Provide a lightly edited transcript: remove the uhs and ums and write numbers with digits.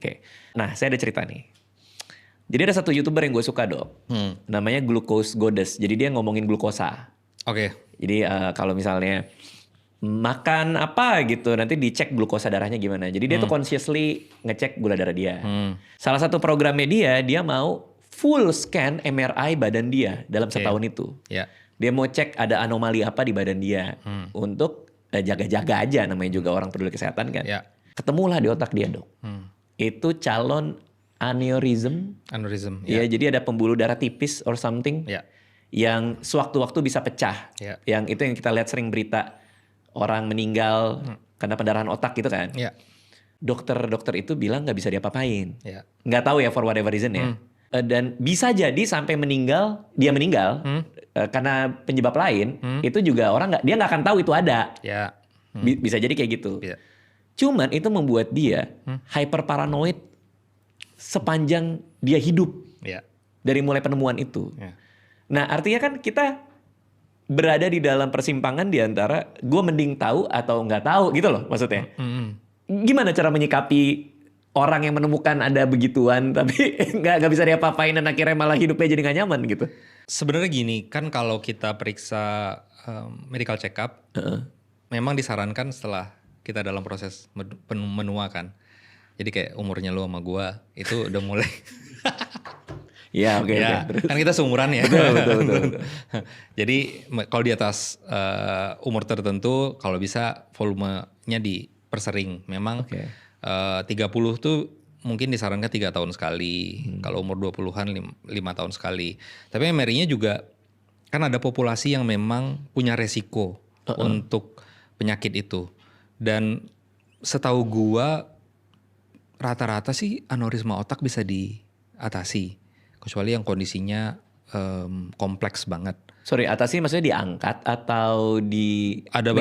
Oke. Nah, saya ada cerita nih. Jadi ada satu YouTuber yang gue suka, Dok. Namanya Glucose Goddess. Jadi dia ngomongin glukosa. Oke. Jadi kalau misalnya makan apa gitu, nanti dicek glukosa darahnya gimana. Jadi dia tuh consciously ngecek gula darah dia. Salah satu programnya dia mau full scan MRI badan dia dalam setahun itu. Ya. Dia mau cek ada anomali apa di badan dia. Untuk jaga-jaga aja, namanya juga orang peduli kesehatan kan. Ya. Ketemulah di otak dia, Dok. Itu calon aneurism. Aneurism. Ya, jadi ada pembuluh darah tipis or something. Ya. Yang sewaktu-waktu bisa pecah. Ya. Yang itu yang kita lihat sering berita. Orang meninggal karena pendarahan otak gitu kan. Ya. Dokter itu bilang gak bisa diapa-apain. Ya. Nggak tahu ya for whatever reason ya. Dan bisa jadi sampai dia meninggal karena penyebab lain. Itu juga dia gak akan tahu itu ada. Ya. Bisa jadi kayak gitu. Ya. Cuman itu membuat dia hyper paranoid sepanjang dia hidup. Ya. Dari mulai penemuan itu. Ya. Nah artinya kan kita berada di dalam persimpangan di antara gue mending tahu atau nggak tahu gitu loh maksudnya. Gimana cara menyikapi orang yang menemukan ada begituan tapi nggak bisa diapa-apain dan akhirnya malah hidupnya jadi nggak nyaman gitu. Sebenarnya gini, kan kalau kita periksa medical check up, memang disarankan setelah kita dalam proses menua kan. Jadi kayak umurnya lu sama gua itu udah mulai. Ya oke. Ya, Terus. kan kita seumuran ya. Betul. Jadi kalau di atas umur tertentu, kalau bisa volumenya dipersering. Memang 30 tuh mungkin disarankan 3 tahun sekali. Kalau umur 20-an 5 tahun sekali. Tapi MRI-nya juga kan ada populasi yang memang punya resiko untuk penyakit itu. Dan setahu gua rata-rata sih aneurisma otak bisa diatasi. Kecuali yang kondisinya kompleks banget. Sorry, atasnya maksudnya diangkat atau di Ada